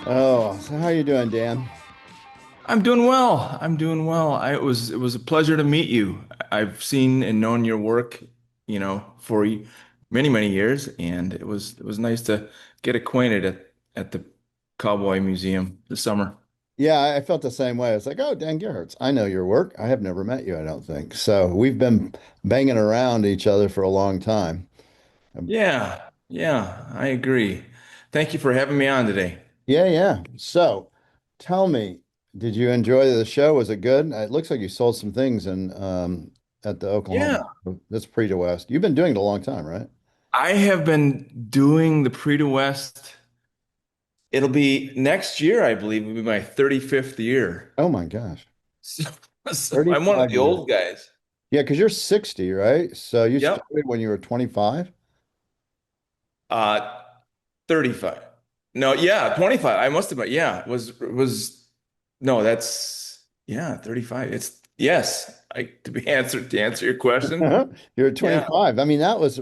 Oh, so how you doing, Dan? I'm doing well. I'm doing well. It was a pleasure to meet you. I've seen and known your work, for many, many years, and it was nice to get acquainted at the Cowboy Museum this summer. Yeah, I felt the same way. It's like, oh, Dan Gerhartz, I know your work. I have never met you, I don't think. So we've been banging around each other for a long time. Yeah, yeah, I agree. Thank you for having me on today. Yeah, yeah. So tell me, did you enjoy the show? Was it good? It looks like you sold some things in at the Oklahoma. Yeah, That's Prix de West. You've been doing it a long time, right? I have been doing the Prix de West. It'll be next year, I believe, will be my 35th year. Oh my gosh. So, so I'm one of 35 the years. old guys. Yeah, because you're 60, right? So you Yep. started when you were 25? Uh, 35. No, yeah, 25. I must have been, yeah, no, that's, yeah, 35. It's, yes, to answer your question. You're Yeah, 25. I mean, that was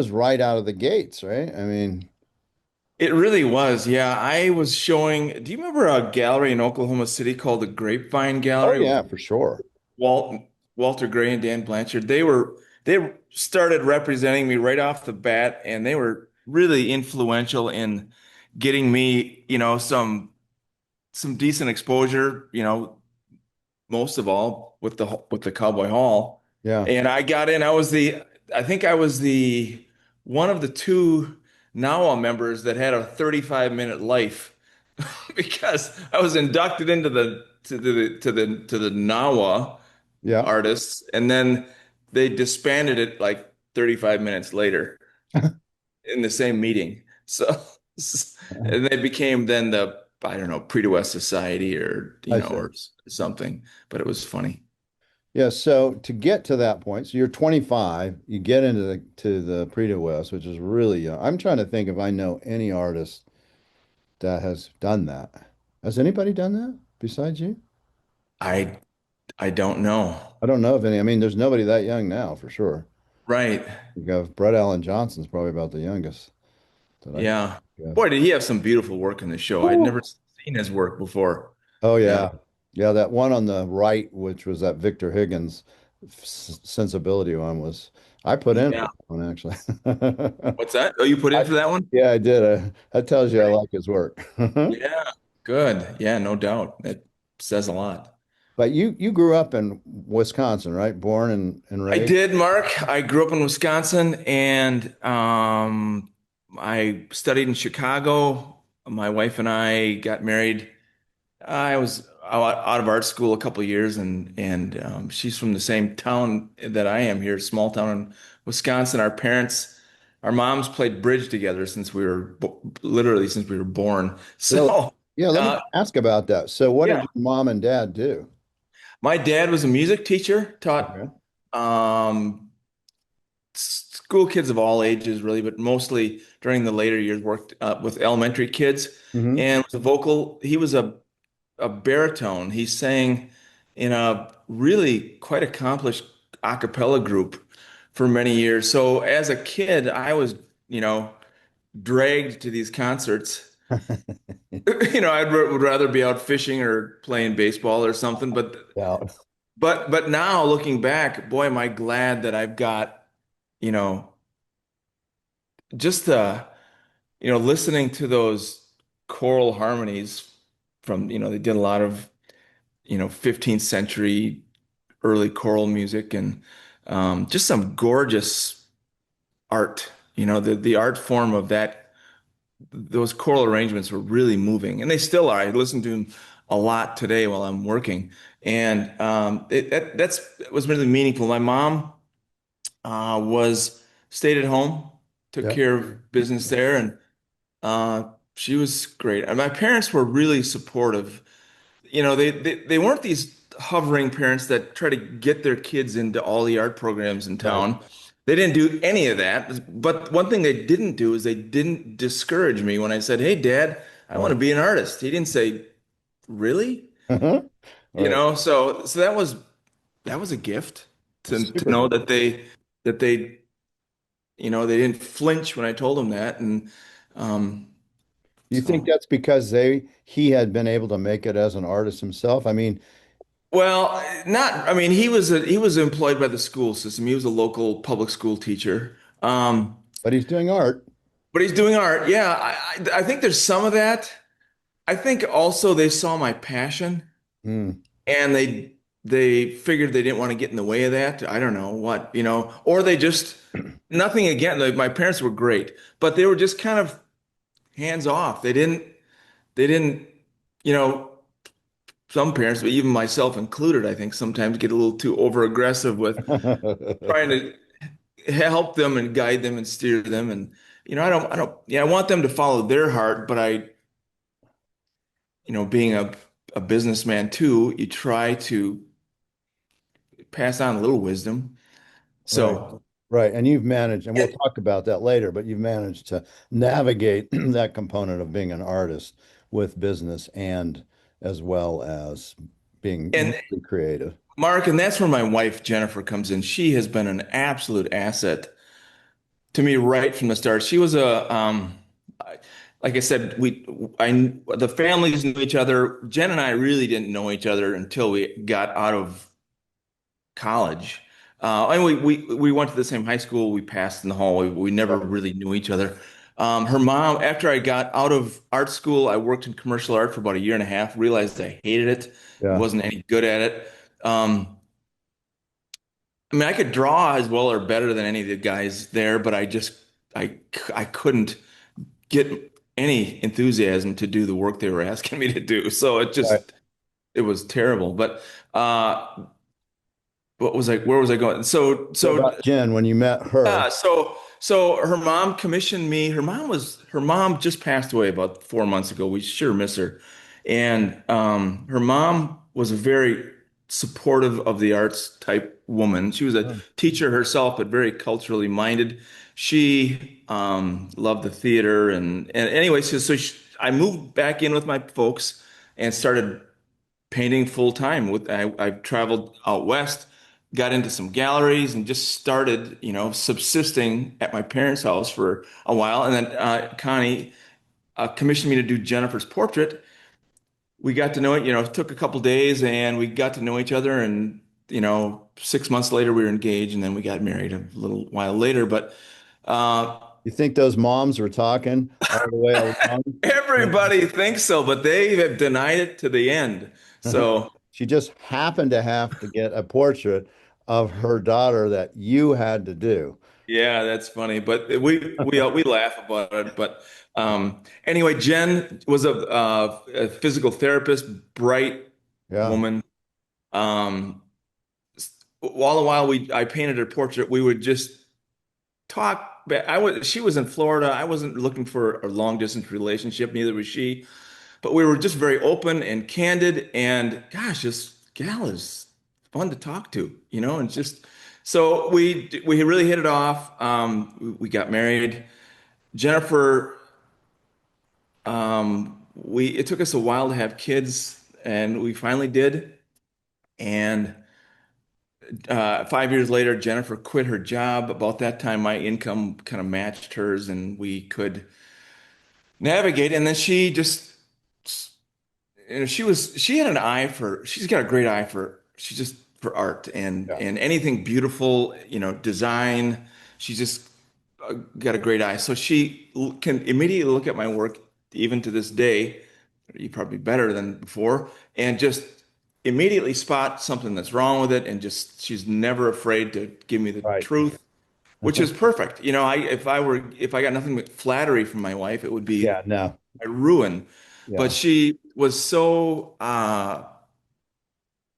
right out of the gates, right? I mean, it really was. Yeah, I was showing, do you remember a gallery in Oklahoma City called the Grapevine oh Gallery with yeah, for sure. Walt, Walter Gray and Dan Blanchard? They started representing me right off the bat, and they were really influential in getting me, some decent exposure, most of all with the Cowboy Hall. Yeah. And I got in, I think I was the one of the two NAWA members that had a 35-minute life because I was inducted into the NAWA Yeah. artists, and then they disbanded it like 35 minutes later in the same meeting. So, and they became then I don't know, Prix de West Society or, I see. or something, but it was funny. Yeah, so to get to that point, so you're 25, you get into the Prix de West, which is really young. I'm trying to think if I know any artist that has done that. Has anybody done that besides you? I I don't know. I don't know of any. I mean, there's nobody that young now for sure. Right. You got Brett Allen Johnson's probably about the youngest that I can Yeah. think of. Boy, did he have some beautiful work in the show. I'd never Ooh. seen his work before. Oh Yeah. yeah. Yeah, that one on the right, which was that Victor Higgins sensibility one was I put in for Yeah. that one actually. What's that? Oh, you put in I, for that one? yeah, I did. That tells you I Right. like his work. Yeah. Good. Yeah, no doubt. That says a lot. But you grew up in Wisconsin, right? Born and I raised? did, Mark. I grew up in Wisconsin and I studied in Chicago. My wife and I got married. I was out of art school a couple of years, and she's from the same town that I am here, small town in Wisconsin. Our moms played bridge together literally since we were born. Yeah, So, yeah, let me uh, ask about that. So what did yeah, your mom and dad do? my dad was a music teacher, taught Okay. um, school kids of all ages, really, but mostly during the later years worked with elementary kids Hmm. and was a vocal. He was a baritone. He sang in a really quite accomplished a cappella group for many years. So as a kid, I was, you know, dragged to these concerts. Would rather be out fishing or playing baseball or something. Yeah. But now looking back, boy, am I glad that I've got, you know, just listening to those choral harmonies from, they did a lot of, 15th century early choral music and just some gorgeous art. The art form of those choral arrangements were really moving, and they still are. I listen to them a lot today while I'm working, and that was really meaningful. My mom was stayed at home, took Yeah. care of business there, and she was great. And my parents were really supportive. They weren't these hovering parents that try to get their kids into all the art programs in Right. town. They didn't do any of that. But one thing they didn't do is they didn't discourage me when I said, "Hey, Dad, I want Right. to be an artist." He didn't say, "Really?" Right. So that was a gift to Super know good. that they didn't flinch when I told them that. And um, You think So, that's because he had been able to make it as an artist himself? I mean, well, not, I mean, he was employed by the school system. He was a local public school teacher. but he's doing art. But he's doing art. Yeah, I think there's some of that. I think also they saw my passion Hmm. and they figured they didn't want to get in the way of that. I don't know what, or they just nothing again. Like my parents were great, but they were just kind of hands off. They didn't, you know, some parents, but even myself included, I think sometimes get a little too over aggressive with trying to help them and guide them and steer them. And, yeah, I want them to follow their heart, but being a businessman too, you try to pass on a little wisdom. Right. So, Right. And you've managed, and we'll and, talk about that later, but you've managed to navigate that component of being an artist with business and as well as being and really creative. Mark, and that's where my wife Jennifer comes in. She has been an absolute asset to me right from the start. She was like I said, the families knew each other. Jen and I really didn't know each other until we got out of college. And we went to the same high school. We passed in the hallway. We never Right. really knew each other. Her mom, after I got out of art school, I worked in commercial art for about a year and a half, realized I hated it and Yeah. wasn't any good at it. I mean, I could draw as well or better than any of the guys there, but I couldn't get any enthusiasm to do the work they were asking me to do. So Right. it was terrible. But where was I going? So about Jen, when you met her, So her mom commissioned me. Her mom just passed away about 4 months ago. We sure miss her. And her mom was a very supportive of the arts type woman. She was a oh, teacher herself, but very culturally minded. She loved the theater and anyway, I moved back in with my folks and started painting full time. I traveled out west, got into some galleries, and just started, subsisting at my parents' house for a while. And then Connie commissioned me to do Jennifer's portrait. We got to know it, it took a couple days, and we got to know each other. And 6 months later, we were engaged, and then we got married a little while later. But uh, you think those moms were talking all the way along? everybody thinks so, but they have denied it to the end. So. She just happened to have to get a portrait of her daughter that you had to do. Yeah, that's funny, but we laugh about it. But anyway, Jen was a physical therapist, bright Yeah. woman. Um, all the while I painted her portrait, we would just talk. She was in Florida. I wasn't looking for a long distance relationship, neither was she. But we were just very open and candid. And gosh, this gal is fun to talk to, and just so we really hit it off. We got married. Jennifer, it took us a while to have kids, and we finally did. And 5 years later, Jennifer quit her job. About that time, my income kind of matched hers, and we could navigate. And then she had an eye for she's got a great eye for she's just for art Yeah. and anything beautiful, design. She's just got a great eye. So can immediately look at my work even to this day, you probably better than before, and just immediately spot something that's wrong with it and just she's never afraid to give me the Right. truth, which is perfect. If I got nothing but flattery from my wife, it would be Yeah. No. my ruin. But Yeah. she was so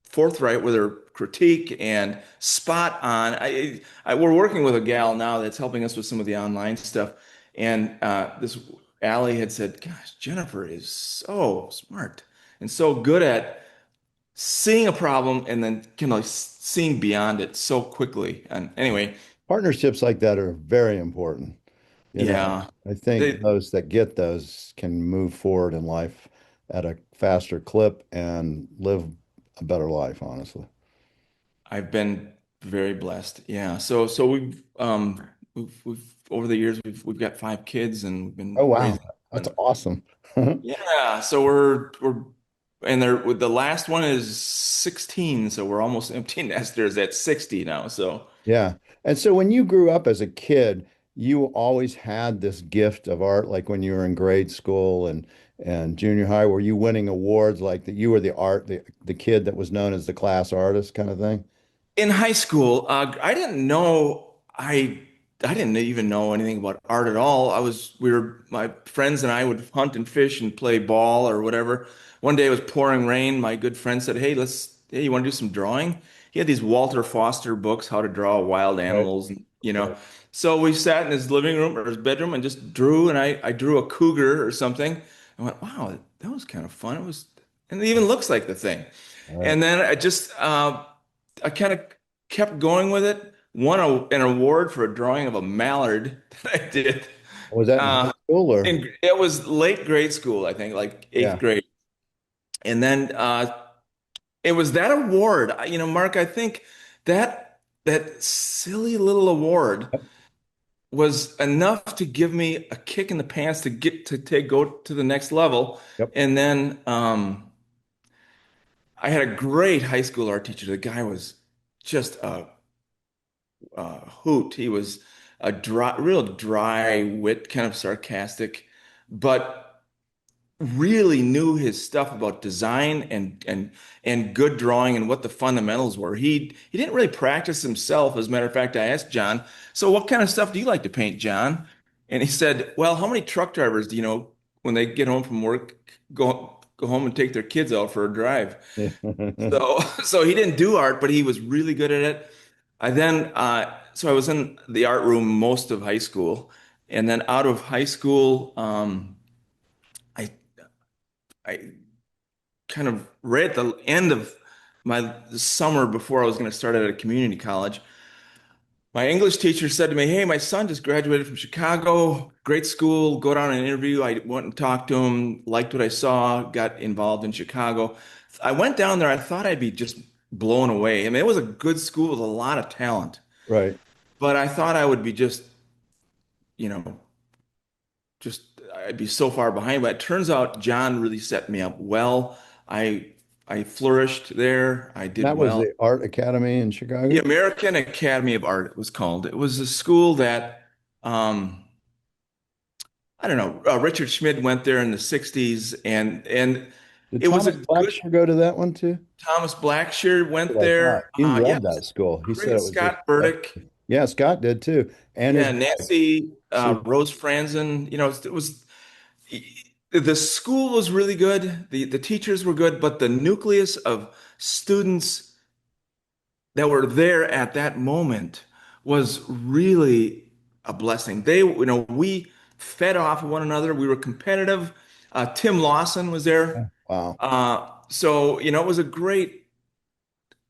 forthright with her critique and spot on. We're working with a gal now that's helping us with some of the online stuff, and this Allie had said, "Gosh, Jennifer is so smart and so good at seeing a problem and then kind of like seeing beyond it so quickly." And anyway, Partnerships like that are very important. You know, yeah, I think they, those that get those can move forward in life at a faster clip and live a better life, honestly. I've been very blessed. Yeah. So we've over the years we've got 5 kids and we've been Oh, wow. raising. That's awesome. Yeah, so we're and they're with the last one is 16, so we're almost empty nesters at 60 now. So Yeah. And so when you grew up as a kid, you always had this gift of art, like when you were in grade school and junior high, were you winning awards like that you were the kid that was known as the class artist kind of thing? in high school, I didn't know I didn't even know anything about art at all. We were my friends and I would hunt and fish and play ball or whatever. One day it was pouring rain. My good friend said, hey, you want to do some drawing?" He had these Walter Foster books, how to draw wild Right. animals, and you know. Right. So we sat in his living room or his bedroom and just drew, and I drew a cougar or something. I went, wow, that was kind of fun. And it even looks like the thing. Right. And then I kind of kept going with it. Won an award for a drawing of a mallard that I did. Was that in high Uh, school or? it was late grade school, I think, like eighth Yeah. grade. And then it was that award. Mark, I think that silly little award Yep. was enough to give me a kick in the pants to get to take go to the next level. Yep. And then I had a great high school art teacher. The guy was just a hoot. He was a real dry wit, kind of sarcastic, but really knew his stuff about design and good drawing and what the fundamentals were. He didn't really practice himself. As a matter of fact, I asked John, "So what kind of stuff do you like to paint, John?" And he said, "Well, how many truck drivers do you know when they get home from work go home and take their kids out for a drive?" So so he didn't do art, but he was really good at it. So I was in the art room most of high school, and then out of high school, I I kind of right at the end of my summer before I was going to start at a community college, my English teacher said to me, "Hey, my son just graduated from Chicago, great school, go down and interview." I went and talked to him, liked what I saw, got involved in Chicago. I went down there, I thought I'd be just blown away. I mean, it was a good school with a lot of talent, Right. but I thought I would be you know, just I'd be so far behind. But it turns out John really set me up well. I I flourished there. I did That was well. the Art Academy in The Chicago. American Academy of Art, it was called. It was a school that um, I don't know. Richard Schmid went there in the 60s, and Did it was a Thomas good Blackshear go to that one too? Thomas Blackshear That's went what I thought. there. He Yeah, loved it that was school. He said great. it was just Scott Burdick, yeah, Scott did too. And his yeah, wife. Nancy Sue. Rose Franzen. It was the school was really good. The teachers were good, but the nucleus of students that were there at that moment was really a blessing. We fed off of one another. We were competitive. Tim Lawson was there. Wow. So, it was a great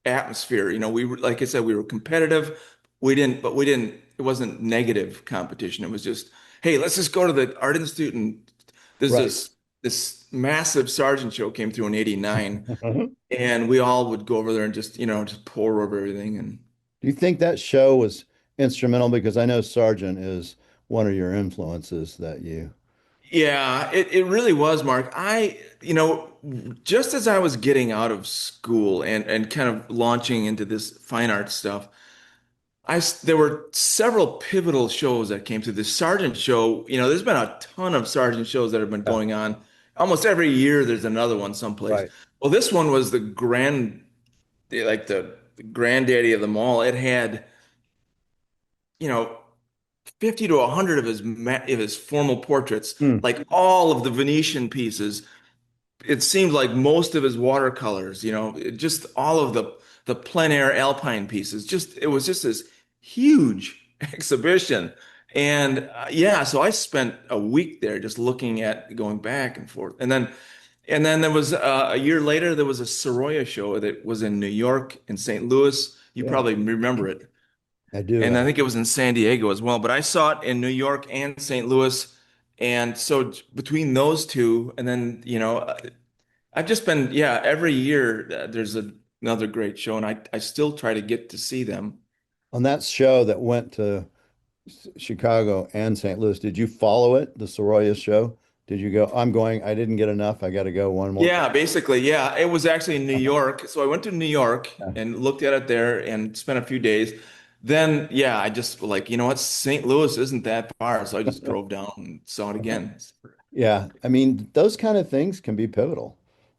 atmosphere. We were, like I said, we were competitive. It wasn't negative competition. It was just, hey, let's just go to the Art Institute and there's Right. this massive sergeant show came through in '89 and we all would go over there and just pour over everything. And Do you think that show was instrumental? Because I know Sargent is one of your influences that you. yeah, it really was, Mark. Just as I was getting out of school and kind of launching into this fine art stuff, there were several pivotal shows that came through. The Sargent show, there's been a ton of Sargent shows that have been Yeah. going on. Almost every year there's another one someplace. Right. Well, this one was the granddaddy of them all. It had, you know, 50 to 100 of his formal portraits, Hmm. like all of the Venetian pieces. It seemed like most of his watercolors, just all of the plein air alpine pieces. It was just this huge exhibition. And yeah, so I spent a week there just looking at going back and forth. And then there was a year later there was a Sorolla show that was in New York and St. Louis. You Yeah, probably remember it. I do. And I think it was in San Diego as well. But I saw it in New York and St. Louis. And so between those two, and then, I've just been, yeah, every year there's another great show, and I still try to get to see them. On that show that went to Chicago and St. Louis, did you follow it, the Sorolla show? Did you go, I'm going, I didn't get enough. I got to go one more. Yeah, basically, yeah. It was actually in New York. So I went to New York Yeah. and looked at it there and spent a few days. Then, yeah, I just like, you know what? St. Louis isn't that far. So I just drove down and saw it again. Yeah. I mean, those kind of things can be pivotal.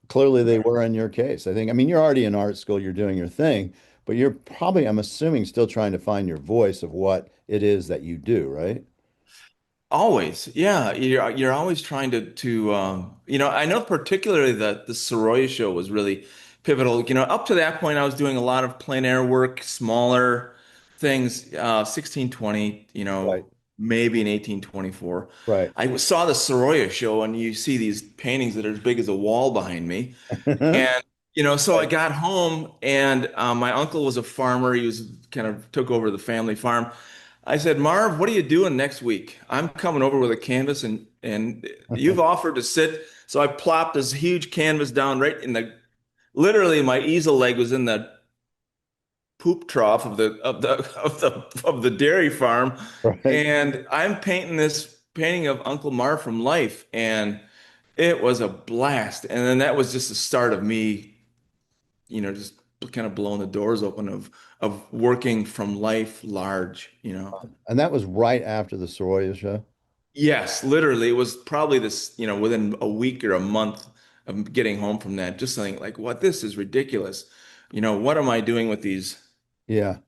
Clearly, they Right. were in your case. I think, I mean, you're already in art school, you're doing your thing, but you're probably, I'm assuming, still trying to find your voice of what it is that you do, right? Always, yeah. You're always trying I know particularly that the Soroya show was really pivotal. Up to that point, I was doing a lot of plein air work, smaller things, 1620, Right. maybe an 1824. Right. I saw the Soroya show, and you see these paintings that are as big as a wall behind me, and so I Right. got home, and my uncle was a farmer. He was kind of took over the family farm. I said, Marv, what are you doing next week? I'm coming over with a canvas, and you've offered to sit. So I plopped this huge canvas down right in the literally my easel leg was in the poop trough of the dairy farm, Right. and I'm painting this painting of Uncle Marv from life, and it was a blast. And then that was just the start of me, just kind of blowing the doors open of working from life large. And that was right after the Soroya show. Yes, literally. It was probably this, within a week or a month of getting home from that, just saying like, what, this is ridiculous. What am I doing with these? Yeah.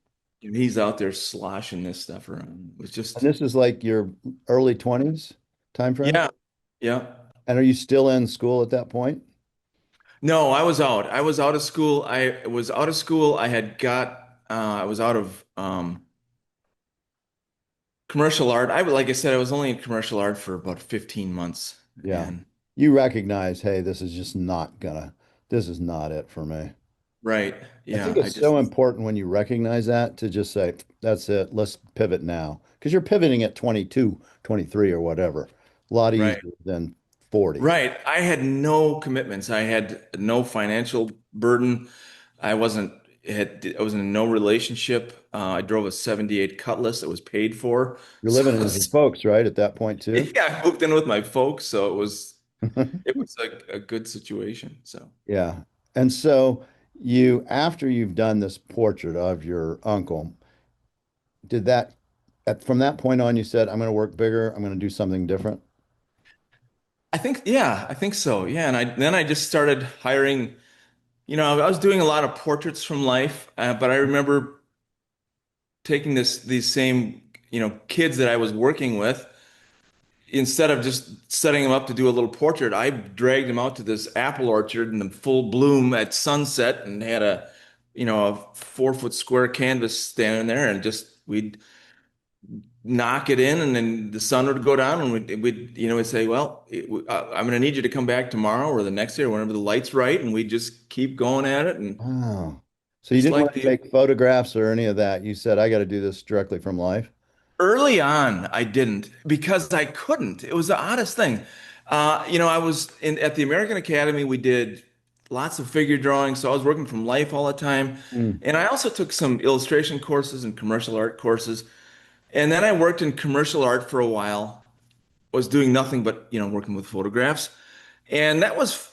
He's out there sloshing this stuff around. It was And just, this is like your early 20s time frame? yeah, yeah. And are you still in school at that point? No, I was out. I was out of school. I was out of school. I was out of commercial art. Like I said, I was only in commercial art for about 15 months. Yeah. And You recognize, hey, this is not it for me. right. I think Yeah. I it's just, so important when you recognize that to just say, that's it, let's pivot now. Because you're pivoting at 22, 23, or whatever. A lot right. easier than 40. Right. I had no commitments. I had no financial burden. I was in no relationship. I drove a 78 Cutlass that was paid for. You're So living with your folks, right, at that point too? yeah, I moved in with my folks, so it was a good situation. So Yeah. And so you, after you've done this portrait of your uncle, did that, from that point on, you said, I'm going to work bigger, I'm going to do something different? I think so. Yeah, and then I just started hiring. I was doing a lot of portraits from life, but I remember taking these same, kids that I was working with. Instead of just setting them up to do a little portrait, I dragged them out to this apple orchard in the full bloom at sunset and had a 4 foot square canvas standing there and just we'd knock it in and then the sun would go down and we'd say, well, I'm going to need you to come back tomorrow or the next day or whenever the light's right. And we just keep going at it. And Wow. So you just didn't like want to the take photographs or any of that. You said, I got to do this directly from life. early on, I didn't because I couldn't. It was the oddest thing. I was at the American Academy. We did lots of figure drawing, so I was working from life all the time. Mm. And I also took some illustration courses and commercial art courses. And then I worked in commercial art for a while. Was doing nothing but, working with photographs. And that was,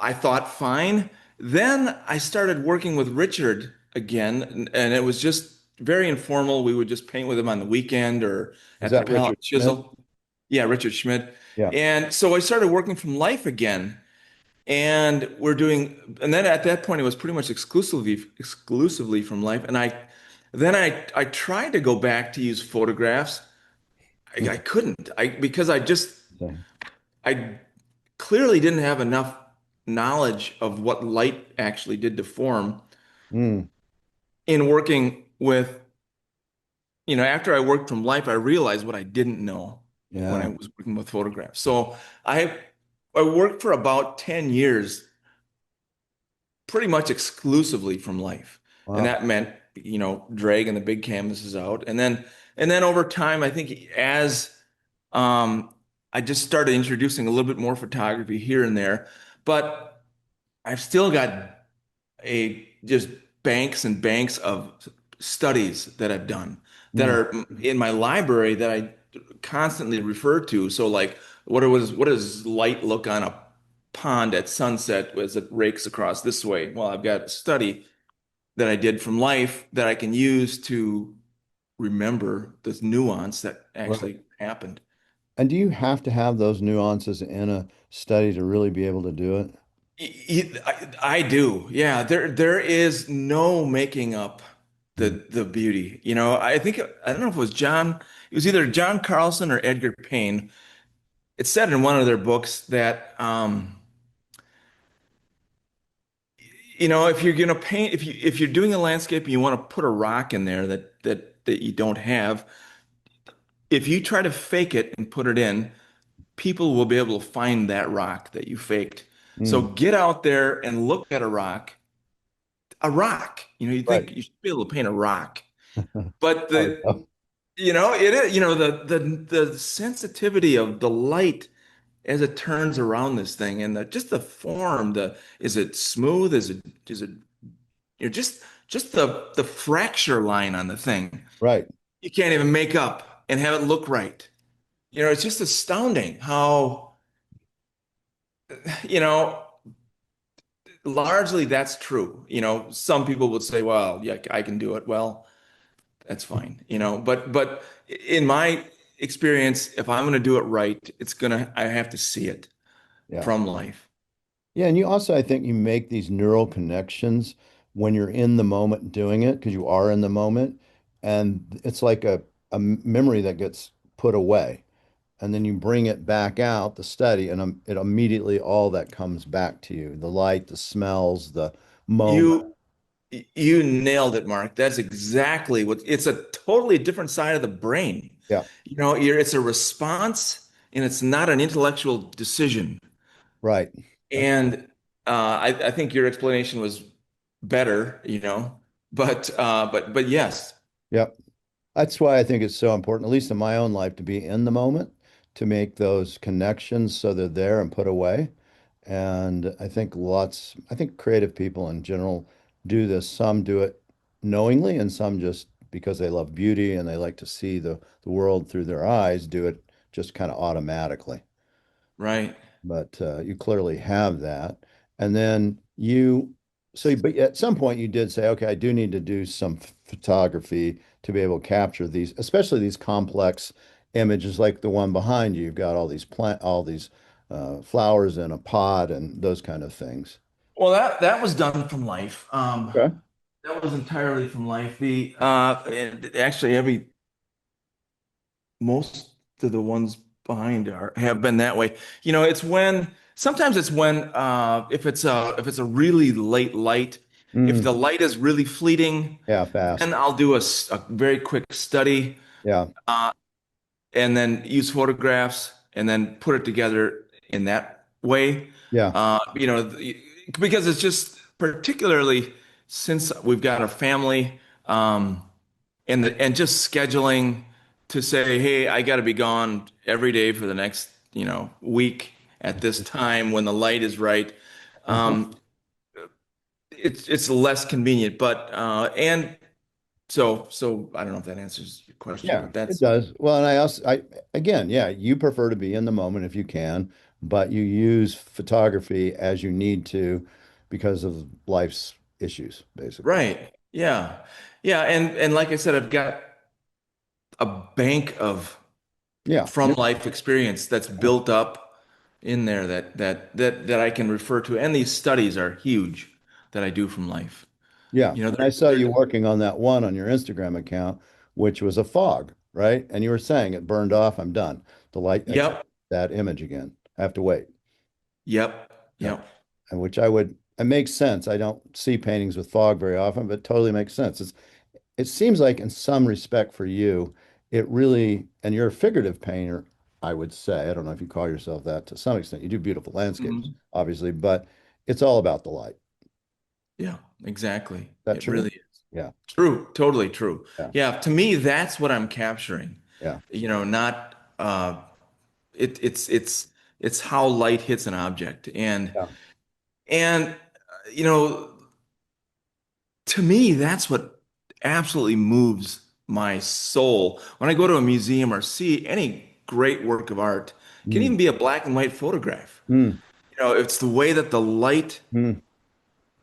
I thought, fine. Then I started working with Richard again, and it was just very informal. We would just paint with him on the weekend or Is at the that palette Richard Schmidt? chisel. Yeah, Richard Schmidt. Yeah. And so I started working from life again. And then at that point it was pretty much exclusively from life. And I tried to go back to use photographs. I couldn't. Because Same. I clearly didn't have enough knowledge of what light actually did to form Mm. in working with, after I worked from life, I realized what I didn't know when I Yeah. was working with photographs. So I I worked for about 10 years pretty much exclusively from life. And Wow. that meant, dragging the big canvases out. And then over time, I think as I just started introducing a little bit more photography here and there, but I've still got a just banks and banks of studies that I've done that Mm. are in my library that I constantly refer to. So like what does light look on a pond at sunset as it rakes across this way? Well, I've got a study that I did from life that I can use to remember this nuance that Right. actually happened. And do you have to have those nuances in a study to really be able to do it? I do. Yeah, there is no making up Mm. the beauty. I think I don't know if it was either John Carlson or Edgar Payne. It said in one of their books that if you're gonna paint, if you're doing a landscape and you want to put a rock in there that you don't have, if you try to fake it and put it in, people will be able to find that rock that you faked. So Mm. get out there and look at a rock. A rock. You Right. think you should be able to paint a rock. But Hard the though. it is, the sensitivity of the light as it turns around this thing and just the form, is it smooth? Is it just the fracture line on the thing. Right. You can't even make up and have it look right. It's just astounding how, you know, largely that's true. Some people would say, well, yeah, I can do it. Well, that's fine, but in my experience, if I'm going to do it right, I have to see it Yeah. from life. Yeah, and you also, I think you make these neural connections when you're in the moment doing it because you are in the moment. And it's like a memory that gets put away. And then you bring it back out, the study, and it immediately all that comes back to you. The light, the smells, the moment. You you nailed it, Mark. That's exactly it's a totally different side of the brain. Yeah, It's a response and it's not an intellectual decision. right. That's And I think your explanation was better, but yes, Yep. That's why I think it's so important, at least in my own life, to be in the moment, to make those connections so they're there and put away. And I think creative people in general do this. Some do it knowingly, and some just because they love beauty and they like to see the world through their eyes, do it just kind of automatically. right. But you clearly have that. And then but at some point you did say, okay, I do need to do some photography to be able to capture these, especially these complex images like the one behind you. You've got all these flowers in a pot and those kind of things. Well, that was done from life. Okay. That was entirely from life. And actually most of the ones behind have been that way. Sometimes it's when if it's a really late light, if Mm, the light is really fleeting, yeah, then fast. I'll do a very quick study, Yeah, uh, and then use photographs and then put it together in that way. yeah, Because it's just particularly since we've got a family, and just scheduling to say, hey, I got to be gone every day for the next, week at this time when the light is right. uh-huh. Um, it's less convenient, but and so I don't know if that answers your question, Yeah, but it that's does. Well, and I again, yeah, you prefer to be in the moment if you can, but you use photography as you need to because of life's issues, basically. right. Yeah. Yeah, and like I said, I've got a bank of Yeah, from life experience that's built up in there that I can refer to. And these studies are huge that I do from life. yeah. You know, And I saw you they're working on that one on your Instagram account, which was a fog, right? And you were saying it burned off, I'm done. The light, I can't yep, get that image again. I have to wait. yep, Yep. yep. And which it makes sense. I don't see paintings with fog very often, but it totally makes sense. It seems like in some respect for you, it really, and you're a figurative painter, I would say. I don't know if you call yourself that to some extent. You do beautiful landscapes, Mhm. obviously, but it's all about the light. Is Yeah, exactly. that It true? really is. Yeah, True, totally true. yeah, Yeah, to me, that's what I'm capturing. yeah, Not it's how light hits an object. yeah, And you know, to me, that's what absolutely moves my soul. When I go to a museum or see any great work of art, It can Mm, even be a black and white photograph. mm, It's the way that the light mm.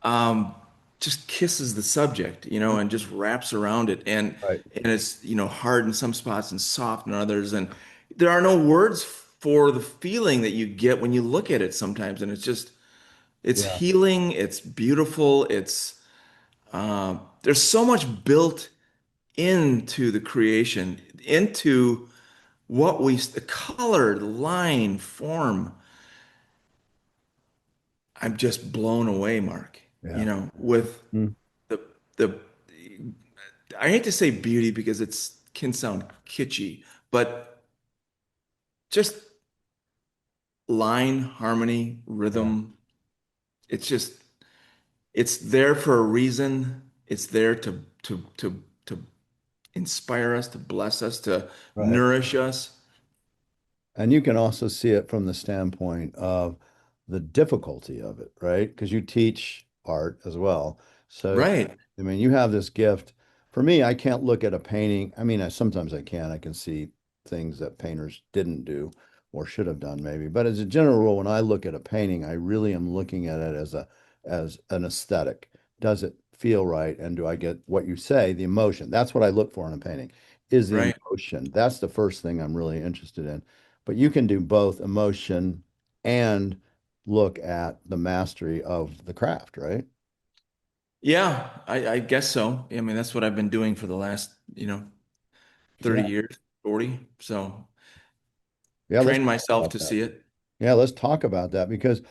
um, just kisses the subject, and just wraps around it, Right. and it's hard in some spots and soft in others, and there are no words for the feeling that you get when you look at it sometimes, and it's Yeah. healing, it's beautiful, there's so much built into the creation, into the color, the line, form. I'm just blown away, Mark, Yeah. with Mm. the the I hate to say beauty because it's can sound kitschy, but just line, harmony, Yeah. rhythm. It's just it's there for a reason. It's there to inspire us, to bless us, to Right. nourish us. And you can also see it from the standpoint of the difficulty of it, right? Because you teach art as well. So, Right. I mean, you have this gift. For me, I can't look at a painting. I mean, sometimes I can. I can see things that painters didn't do or should have done maybe. But as a general rule, when I look at a painting, I really am looking at it as an aesthetic. Does it feel right? And do I get what you say, the emotion? That's what I look for in a painting, is the Right. emotion. That's the first thing I'm really interested in. But you can do both emotion and look at the mastery of the craft, right? Yeah, I guess so. I mean, that's what I've been doing for the last, 30 Yeah. years, 40. So Yeah, let's train talk myself about to that. see it. Yeah, let's talk about that because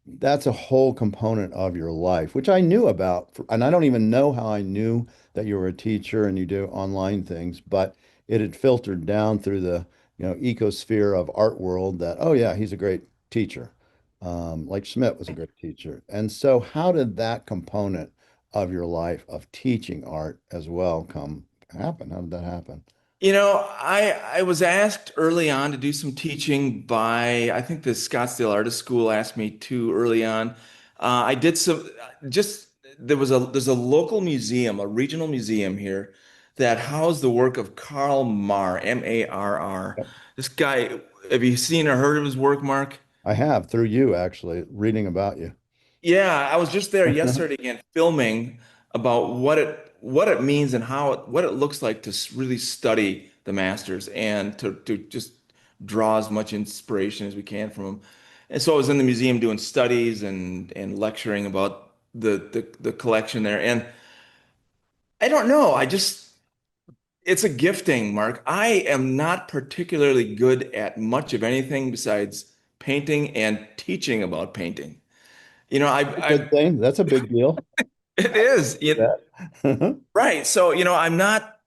that's a whole component of your life, which I knew about. And I don't even know how I knew that you were a teacher and you do online things, but it had filtered down through the, ecosphere of art world that, oh yeah, he's a great teacher. Like Schmidt was a great teacher. And so how did that component of your life of teaching art as well come happen? How did that happen? I was asked early on to do some teaching by, I think the Scottsdale Artist School asked me to early on. I did some just there's a local museum, a regional museum here that housed the work of Karl Marr, Marr. Yep. This guy, have you seen or heard of his work, Mark? I have through you actually reading about you. Yeah, I was just there yesterday again filming about what it means and what it looks like to really study the masters and to just draw as much inspiration as we can from them. And so I was in the museum doing studies and lecturing about the collection there. And I don't know, it's a gifting, Mark. I am not particularly good at much of anything besides painting and teaching about painting. You know, A good thing. That's a big deal. it is. Do that. Right. So, I'm not,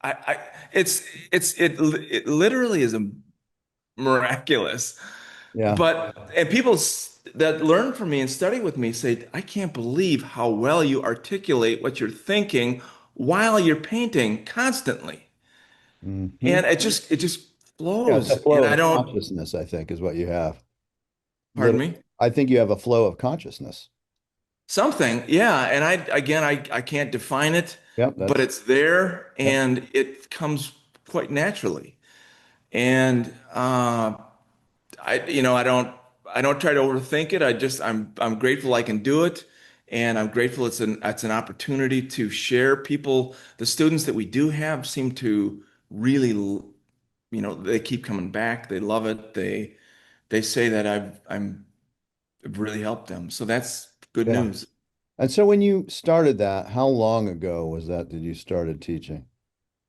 I it literally is a miraculous, Yeah. and people that learn from me and study with me say, I can't believe how well you articulate what you're thinking while you're painting constantly. Hmm. And it just Yeah, it's a flows. And flow I of don't, consciousness, I think, is what you have. pardon Literally. me, I think you have a flow of consciousness. something. Yeah. And I can't define it, Yep, but that's it's there yep. and it comes quite naturally. And I don't try to overthink it. I'm grateful I can do it, and I'm grateful it's an opportunity to share. People, the students that we do have seem to really, they keep coming back. They love it. They say that I've really helped them. So that's good Yeah. news. And so when you started that, how long ago was that you started teaching?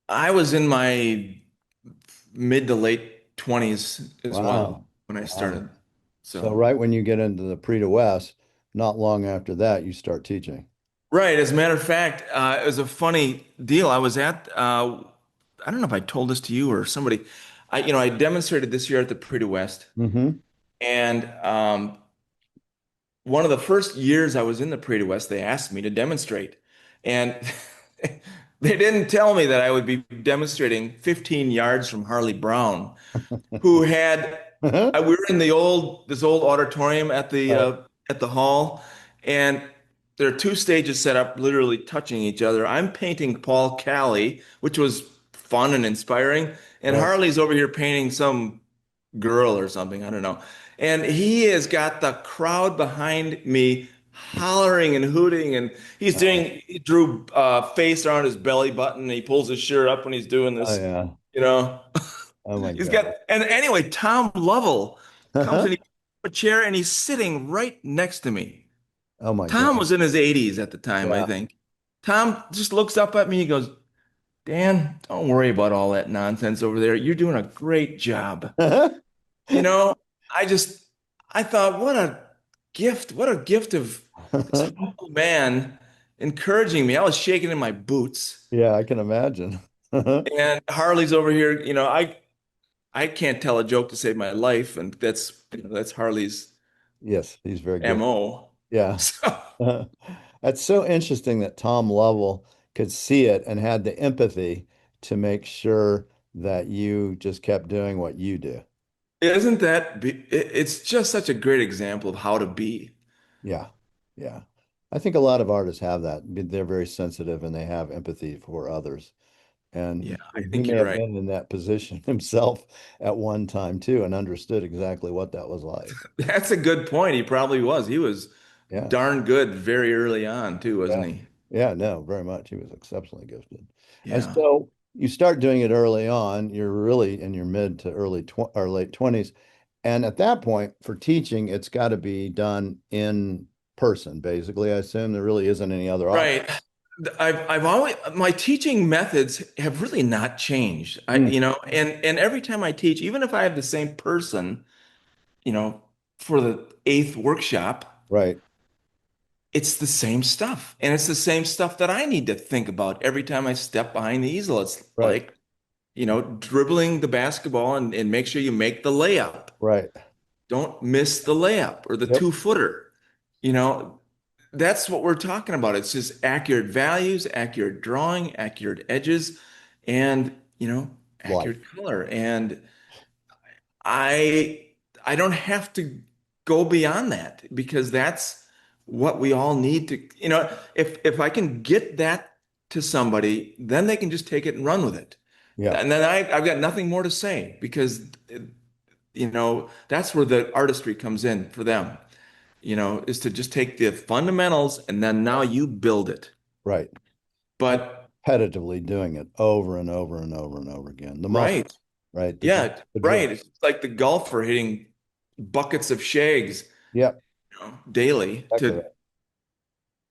I was in my mid to late 20s as well Wow. when I Wow. started. So So. right when you get into the Prix de West, not long after that, you start teaching. Right. As a matter of fact, it was a funny deal. I was at, I don't know if I told this to you or somebody. I demonstrated this year at the Prix de West, Hmm. and one of the first years I was in the Prix de West, they asked me to demonstrate, and they didn't tell me that I would be demonstrating 15 yards from Harley Brown, who had we were in this old auditorium Right. at the hall, and there are two stages set up, literally touching each other. I'm painting Paul Kelly, which was fun and inspiring, and Right. Harley's over here painting some girl or something. I don't know. And he has got the crowd behind me hollering and hooting, and Oh, he drew face around his belly button, and he pulls his shirt up when he's doing oh this, yeah. you know. Oh my He's got, God. and anyway, Tom Lovell comes in, he pulls up a chair, and he's sitting right next to me. Oh my Tom God. was in his 80s at the time, I Yeah. think. Tom just looks up at me. He goes, Dan, don't worry about all that nonsense over there. You're doing a great job. You know, I just, I thought, what a gift of this humble man encouraging me. I was shaking in my boots. Yeah, I can imagine. And Harley's over here, I can't tell a joke to save my life, and that's Harley's Yes, he's very good. MO. Yeah. So That's so interesting that Tom Lovell could see it and had the empathy to make sure that you just kept doing what you do. it's just such a great example of how to be. Yeah. Yeah. I think a lot of artists have that. They're very sensitive and they have empathy for others. Yeah, And I he think may you're have right. been in that position himself at one time too and understood exactly what that was like. That's a good point. He probably was. He was Yeah. darn good very early on too, wasn't Yeah. he? Yeah, no, very much. He was exceptionally gifted. And Yeah. so you start doing it early on. You're really in your mid to early tw or late 20s. And at that point, for teaching, it's got to be done in person, basically. I assume there really isn't any other option. Right. I've always my teaching methods have really not changed. Mm, And every time I teach, even if I have the same person, you know, for the eighth workshop, right, it's the same stuff. And it's the same stuff that I need to think about every time I step behind the easel. It's right, like, dribbling the basketball and make sure you make the layup. right. Don't miss the layup or the Yep, 2-footer. You know, that's what we're talking about. It's just accurate values, accurate drawing, accurate edges, and, life. accurate color. And I I don't have to go beyond that because that's what we all need to, if I can get that to somebody, then they can just take it and run with it. Yeah, And then I've got nothing more to say because that's where the artistry comes in for them, is to just take the fundamentals and then now you build it. right. And But repetitively doing it over and over and over and over again. The muscle, right. right? Yeah, The drill. right. It's like the golfer hitting buckets of shags, Yep, daily exactly to right.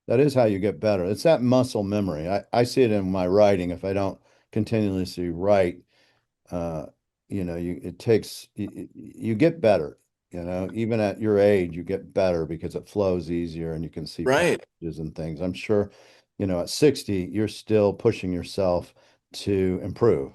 That is how you get better. It's that muscle memory. I see it in my writing. If I don't continuously write, uh, it takes you get better. Even at your age, you get better because it flows easier and you can see right. passages and things. I'm sure, at 60, you're still pushing yourself to improve.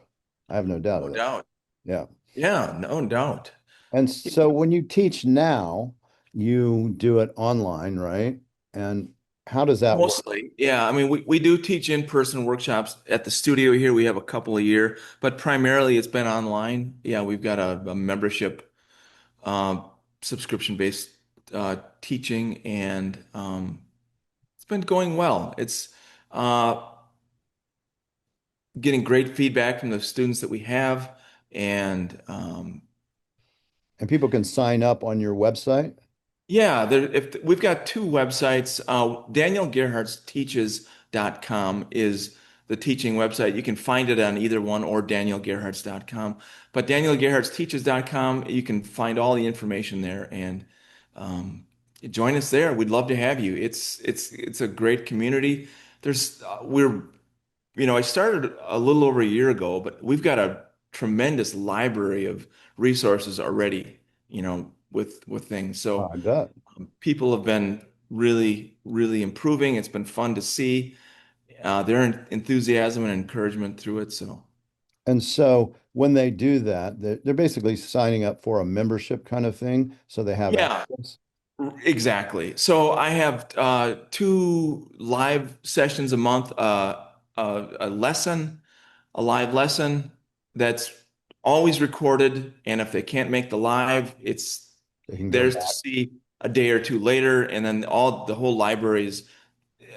I have no doubt No of that. doubt. Yeah. Yeah, no doubt. And so when you teach now, you do it online, right? And how does that work? Mostly, yeah. I mean, we do teach in-person workshops at the studio here. We have a couple a year, but primarily it's been online. Yeah, we've got a membership, um, subscription-based teaching, and it's been going well. It's uh, getting great feedback from the students that we have, and And people can sign up on your website. yeah, if we've got two websites. Daniel Gerhartz teaches.com is the teaching website. You can find it on either one or danielgerhartz.com. But Daniel Gerhartz teaches.com, you can find all the information there and join us there. We'd love to have you. It's a great community. There's we're I started a little over a year ago, but we've got a tremendous library of resources already, with things. Oh, So I bet. people have been really, really improving. It's been fun to see their enthusiasm and encouragement through it. So, And so when they do that, they're basically signing up for a membership kind of thing. So they have yeah, access. exactly. So I have two live sessions a month, a live lesson that's always recorded. And if they can't make the live, it's They can go theirs to back. see a day or two later. And then the whole library is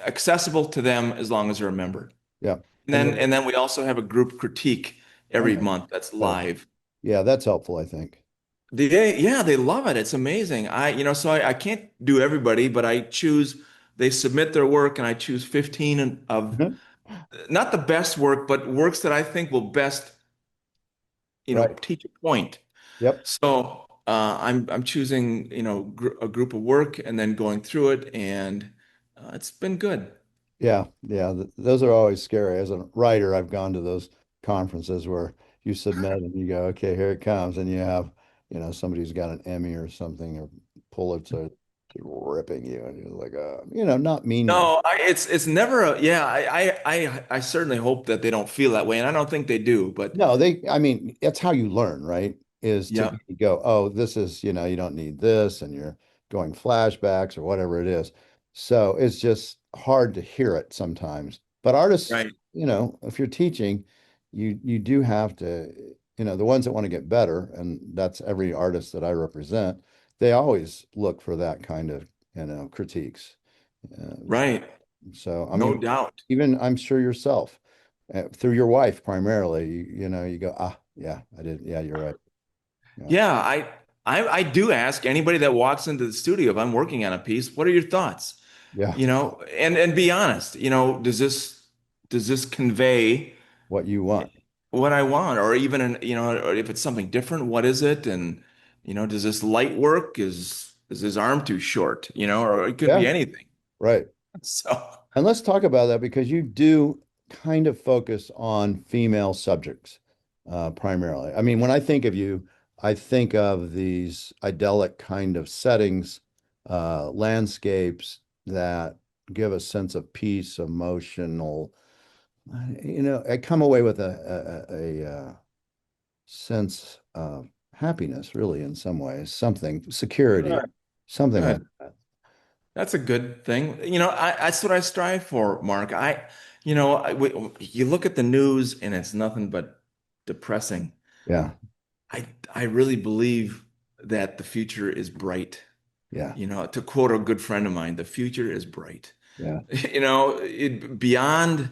accessible to them as long as they're a member. Yeah. And And then then, and then we also have a group critique every okay. month that's Good. live. Yeah, that's helpful, I think. Yeah, they love it. It's amazing. So I can't do everybody, but they submit their work and I choose 15 of not the best work, but works that I think will best, Right. teach a point. Yep. So I'm choosing, a group of work and then going through it, and it's been good. Yeah, yeah, those are always scary. As a writer, I've gone to those conferences where you submit and you go, okay, here it comes, and you have, somebody's got an Emmy or something or Pulitzer ripping you, and you're like, not meaning. No, it's never a yeah. I certainly hope that they don't feel that way, and I don't think they do. But No, I mean, that's how you learn, right? Is to yeah, go, oh, this is, you don't need this, and you're going flashbacks or whatever it is. So it's just hard to hear it sometimes. But artists, right, if you're teaching, you do have to, the ones that want to get better, and that's every artist that I represent, they always look for that kind of, critiques. Uh, right, so, I no mean, doubt. even I'm sure yourself, through your wife primarily, you go, yeah, I did. Yeah, you're right. Yeah. Yeah, I do ask anybody that walks into the studio if I'm working on a piece, what are your thoughts? Yeah. And be honest. Does this convey What you want. what I want, or even or if it's something different, what is it? And does this light work? Is his arm too short? Or it could be Yeah. anything. Right. So. And let's talk about that because you do kind of focus on female subjects, primarily. I mean, when I think of you, I think of these idyllic kind of settings, landscapes that give a sense of peace, emotional. I come away with a sense of happiness, really, in some ways, something, security, Good. something like Good. that. That's a good thing. That's what I strive for, Mark. You look at the news and it's nothing but depressing. Yeah, I really believe that the future is bright. yeah, To quote a good friend of mine, the future is bright. yeah. Beyond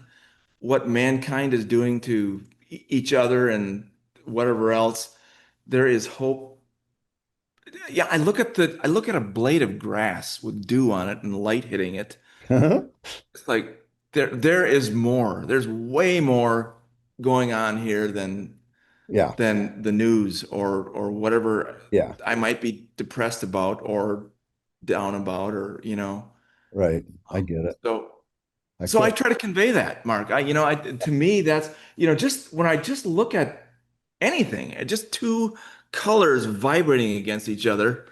what mankind is doing to each other and whatever else, there is hope. Yeah, I look at a blade of grass with dew on it and light hitting it. It's like there is more. There's way more going on here Yeah, than the news or whatever yeah, I might be depressed about or down about or. right. I Um, get it. So I so I can't. try to convey that, Mark. To me that's just when I just look at anything, just two colors vibrating against each other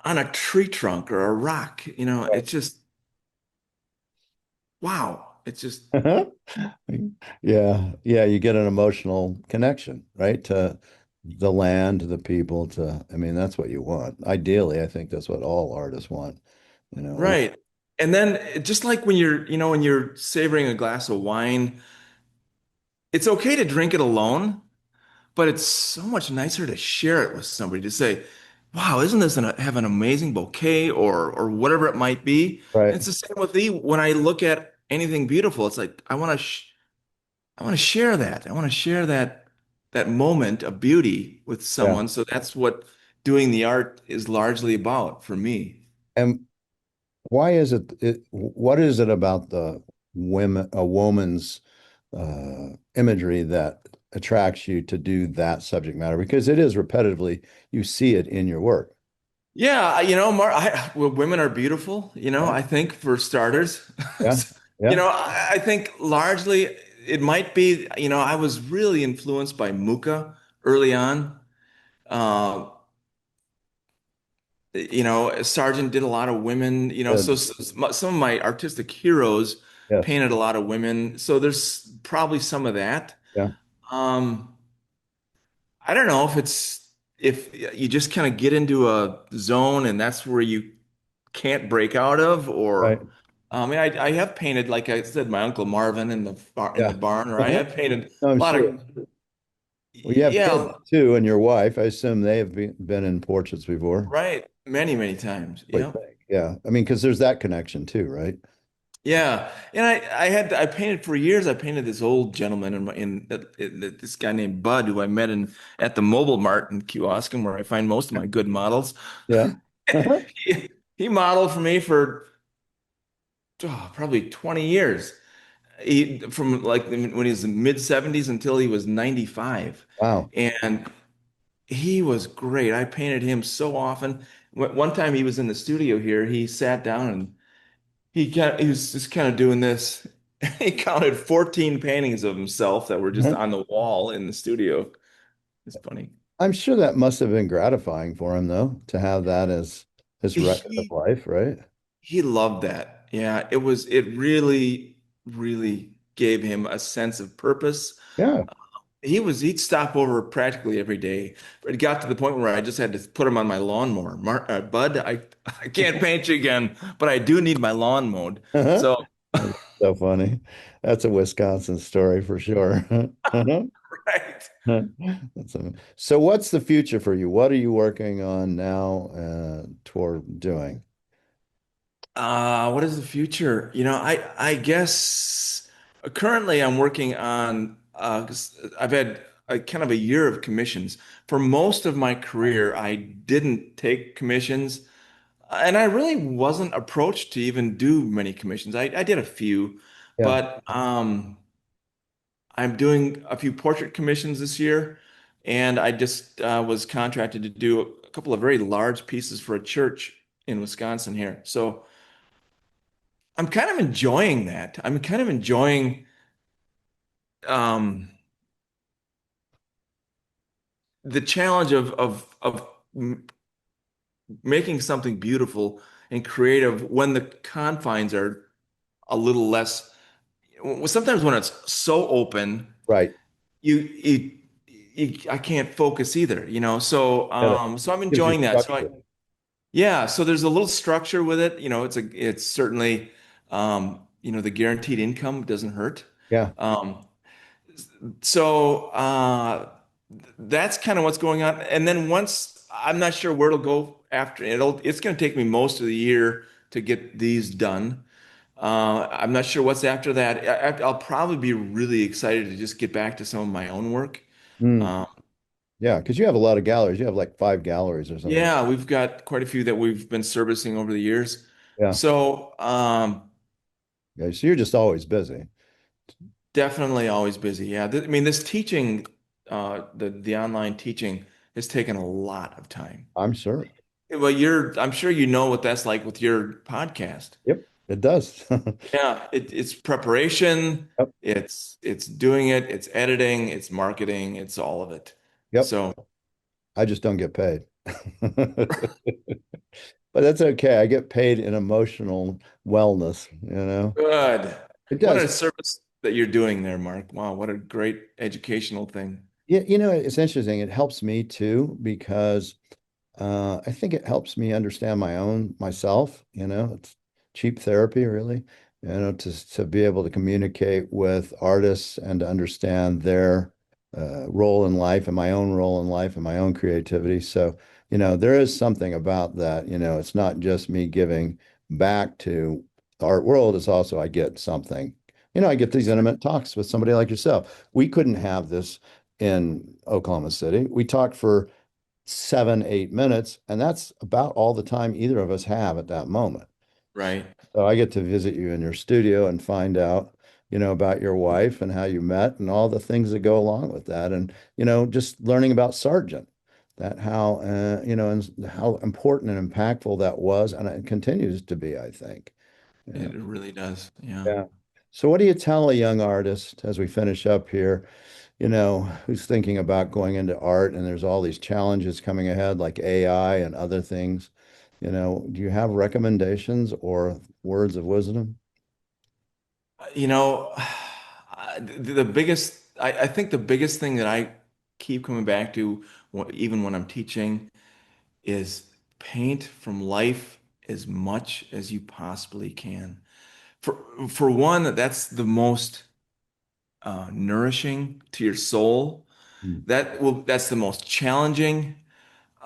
on a tree trunk or a rock, it's just wow. It's just Yeah, yeah, you get an emotional connection, right? To the land, to the people, I mean, that's what you want. Ideally, I think that's what all artists want, and right. And then just like when you're savoring a glass of wine, it's okay to drink it alone, but it's so much nicer to share it with somebody to say, "Wow, isn't this have an amazing bouquet or whatever it might be?" And right. it's the same with me when I look at anything beautiful. It's like I want to share that. I want to share that moment of beauty with Yeah. someone. So that's what doing the art is largely about for me. And why is what is it about a woman's imagery that attracts you to do that subject matter? Because it is repetitively, you see it in your work. Yeah, well, women are beautiful, Yeah, I think for starters. yeah, yeah. I think largely it might be, I was really influenced by Muka early on. Uh, Sargent did a lot of women, so Good. some of my artistic heroes Yes. painted a lot of women. So there's probably some of that. Yeah. Um, I don't know if you just kind of get into a zone and that's where you can't break out of, Right. or I mean, I have painted, like I said, my Uncle Marvin in the Yeah. barn, or I Uh-huh. have painted No, I'm a lot sure. of Well, you have kids yeah, too, and your wife. I assume they have been in portraits before. right, many times. I Yeah. think. Yeah. I mean, because there's that connection too, right? Yeah, and I painted for years. I painted this old gentleman this guy named Bud who I met in at the Mobile Mart in Kewaskum where I find most of my good models. Yeah. He modeled for me for probably 20 years. From like when he was in mid 70s until he was 95. Wow. And he was great. I painted him so often. One time he was in the studio here, he sat down and he was just kind of doing this. He counted 14 paintings of himself that were just on the wall in the studio. It's funny. I'm sure that must have been gratifying for him, though, to have that as his record of He life, right? he loved that. Yeah, it really, really gave him a sense of purpose. Yeah. He'd stop over practically every day. But it got to the point where I just had to put him on my lawnmower. Bud, I can't paint you again, but I do need my lawn mowed. So, That's so funny. That's a Wisconsin story for sure. right. So what's the future for you? What are you working on now toward doing? What is the future? I guess currently I'm working on 'cause I've had a kind of a year of commissions. For most of my career, I didn't take commissions, and I really wasn't approached to even do many commissions. I did a few, Yeah. but I'm doing a few portrait commissions this year, and I just was contracted to do a couple of very large pieces for a church in Wisconsin here. So I'm kind of enjoying that. I'm kind of enjoying um, the challenge of making something beautiful and creative when the confines are a little less. Sometimes when it's so open, Right. you, you, I can't focus either, So Get it. so I'm Gives you enjoying that. structure. Yeah, so there's a little structure with it. It's certainly the guaranteed income doesn't hurt. Yeah. Um, So that's kind of what's going on. And then once I'm not sure where it'll go after it's going to take me most of the year to get these done. I'm not sure what's after that. I'll probably be really excited to just get back to some of my own work. Mm. Uh, Yeah, because you have a lot of galleries. You have like 5 galleries or something. yeah, we've got quite a few that we've been servicing over the years. Yeah. So Yeah. So you're just always busy. definitely always busy. Yeah, I mean this teaching, the online teaching has taken a lot of time. I'm sure. Well, I'm sure you know what that's like with your podcast. Yep. It does. Yeah, it's preparation, Yep. it's doing it, it's editing, it's marketing, it's all of it. Yep. So I just don't get paid. But that's okay. I get paid in emotional wellness, you know? good. It What does. a service that you're doing there, Mark. Wow, what a great educational thing. Yeah, it's interesting. It helps me too because I think it helps me understand myself, it's cheap therapy, really, to be able to communicate with artists and to understand their role in life and my own role in life and my own creativity. So, there is something about that, it's not just me giving back to the art world, it's also I get something. I get these intimate talks with somebody like yourself. We couldn't have this in Oklahoma City. We talked for 7, 8 minutes, and that's about all the time either of us have at that moment. Right. So I get to visit you in your studio and find out, about your wife and how you met and all the things that go along with that. And, just learning about Sargent, that how, and how important and impactful that was. And it continues to be, I think. Yeah. It really does. Yeah. Yeah. So what do you tell a young artist as we finish up here? Who's thinking about going into art and there's all these challenges coming ahead like AI and other things. Do you have recommendations or words of wisdom? You know, the biggest, I think the biggest thing that I keep coming back to, even when I'm teaching, is paint from life as much as you possibly can. For for one, that's the most nourishing to your soul. Mm. That's the most challenging.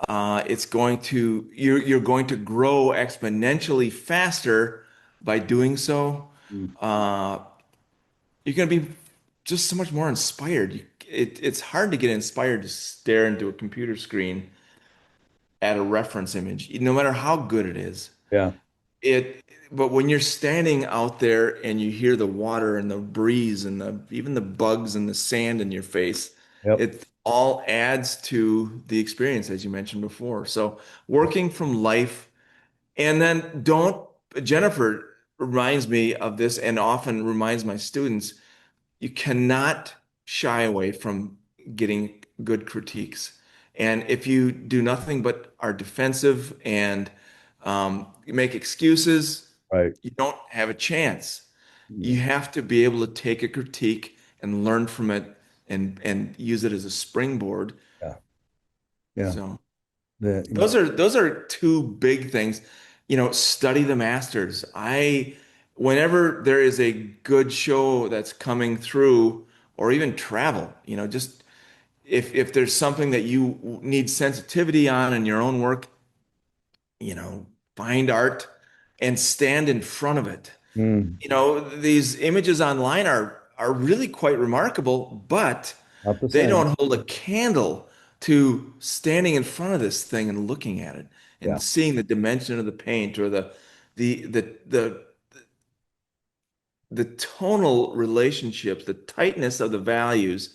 You're going to grow exponentially faster by doing so. Mm. uh, you're going to be just so much more inspired. It's hard to get inspired to stare into a computer screen at a reference image, no matter how good it is. Yeah. It, but when you're standing out there and you hear the water and the breeze and even the bugs and the sand in your face, Yep. it all adds to the experience, as you mentioned before. So working from life, and then don't, Jennifer reminds me of this and often reminds my students, you cannot shy away from getting good critiques. And if you do nothing but are defensive and make excuses, Right. you don't have a chance. You Yeah. have to be able to take a critique and learn from it and use it as a springboard. Yeah. Yeah. So The, those are two big things. Study the masters. Whenever there is a good show that's coming through, or even travel, just if there's something that you need sensitivity on in your own work, find art and stand in front of it. mm, These images online are really quite remarkable, but not the they same. don't hold a candle to standing in front of this thing and looking at it Yeah. and seeing the dimension of the paint or the the the the tonal relationships, the tightness of the values,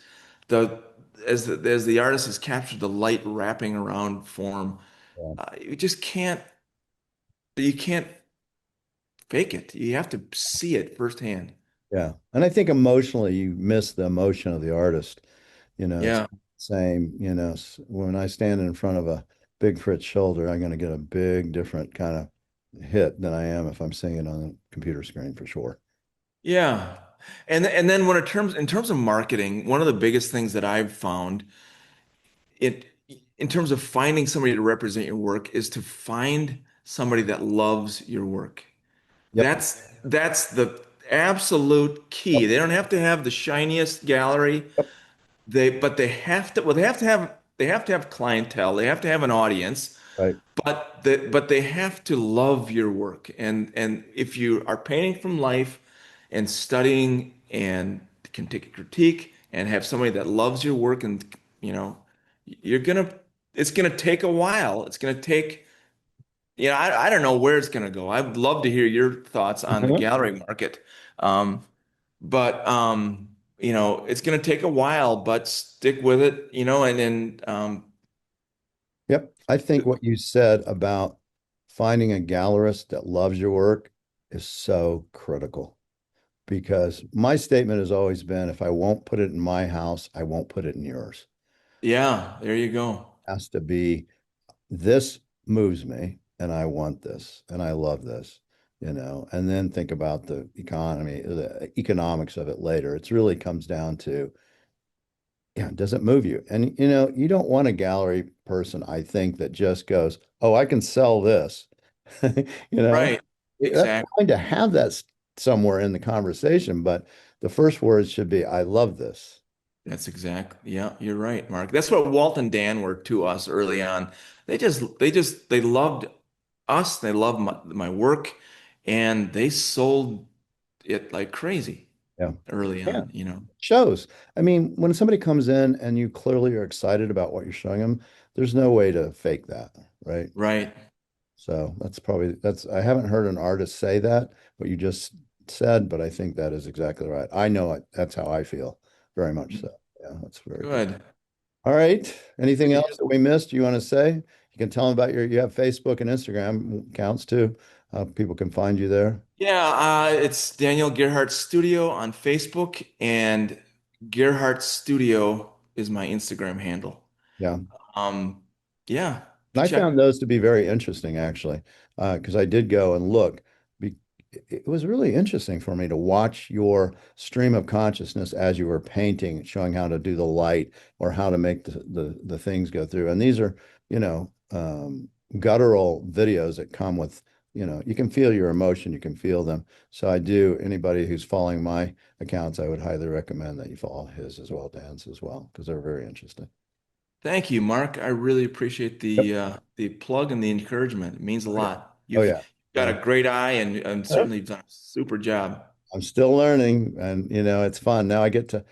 the as the artist has captured the light wrapping around form. Yeah. You can't fake it. You have to see it firsthand. Yeah. And I think emotionally, you miss the emotion of the artist. It's Yeah. the same, when I stand in front of a big Fritz shoulder, I'm going to get a big, different kind of hit than I am if I'm seeing it on a computer screen for sure. Yeah. And then in terms of marketing, one of the biggest things that I've found it in terms of finding somebody to represent your work is to find somebody that loves your work. Yep. That's the absolute key. Yep. They don't have to have the shiniest gallery. Yep. But they have to have clientele. They have to have an audience. Right. But they have to love your work. And if you are painting from life and studying and can take a critique and have somebody that loves your work and you know you're gonna it's gonna take a while. It's gonna take I don't know where it's gonna go. I'd love to hear your thoughts on the Mhm. gallery market. Um, but it's gonna take a while, but stick with it, and then Yep. I think what you said about finding a gallerist that loves your work is so critical because my statement has always been if I won't put it in my house, I won't put it in yours. yeah, there you go. It has to be this moves me and I want this and I love this, and then think about the economy, the economics of it later. It really comes down to, yeah, does it move you? And you don't want a gallery person, I think, that just goes, "Oh, I can sell this." You know, Right. that's Exactly. fine to have that somewhere in the conversation, but the first words should be, "I love this." That's exactly. Yeah, you're right, Mark. That's what Walt and Dan were to us early on. They loved us. They loved my work, and they sold it like crazy Yeah. early Yeah. on. Shows. I mean, when somebody comes in and you clearly are excited about what you're showing them, there's no way to fake that, right? Right. So I haven't heard an artist say that, what you just said, but I think that is exactly right. I know it. That's how I feel, very much so. Yeah, that's very good. Good. All right. Anything Good to else that we missed you want to say? You can tell them about you have Facebook and Instagram accounts too. People can find you there. Yeah, it's Daniel Gerhartz Studio on Facebook, and Gerhartz Studio is my Instagram handle. Yeah. Um, yeah, And I check. found those to be very interesting, actually, because I did go and look. Be It was really interesting for me to watch your stream of consciousness as you were painting, showing how to do the light or how to make the things go through. And these are, guttural videos that come with, you can feel your emotion, you can feel them. So anybody who's following my accounts, I would highly recommend that you follow his as well, Dan's as well, because they're very interesting. Thank you, Mark. I really appreciate Yep. the plug and the encouragement. It means a Oh, yeah. lot. Oh, You've yeah. got a Yeah. great eye and certainly you've done a super job. I'm still learning, and it's fun. Now I get to,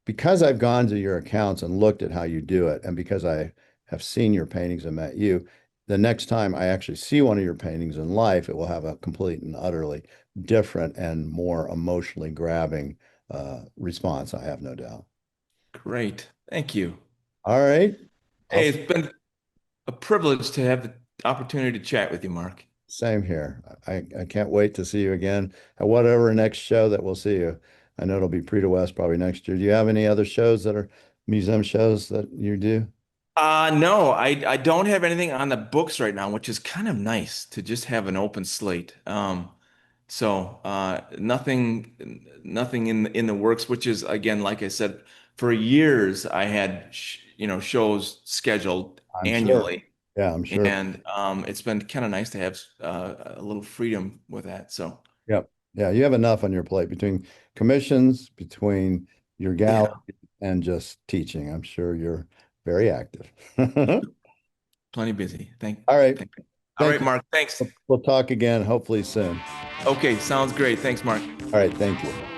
because I've gone to your accounts and looked at how you do it, and because I have seen your paintings and met you, the next time I actually see one of your paintings in life, it will have a complete and utterly different and more emotionally grabbing response, I have no doubt. Great. Thank you. All right. I'll Hey, it's been a privilege to have the opportunity to chat with you, Mark. Same here. I can't wait to see you again at whatever next show that we'll see you. I know it'll be Prix de West probably next year. Do you have any other shows that are museum shows that you do? No, I don't have anything on the books right now, which is kind of nice to just have an open slate. Nothing in the works, which is again, like I said, for years I had shows scheduled I'm sure. annually, Yeah, I'm sure. and it's been kind of nice to have a little freedom with that. So Yep. Yeah, you have enough on your plate between commissions, between your yeah, gallery, and just teaching. I'm sure you're very active. All plenty busy. right. Thank. All Thank right, you. Mark. Thanks. We'll talk again, hopefully soon. Okay, sounds great. Thanks, Mark. All right. Thank you.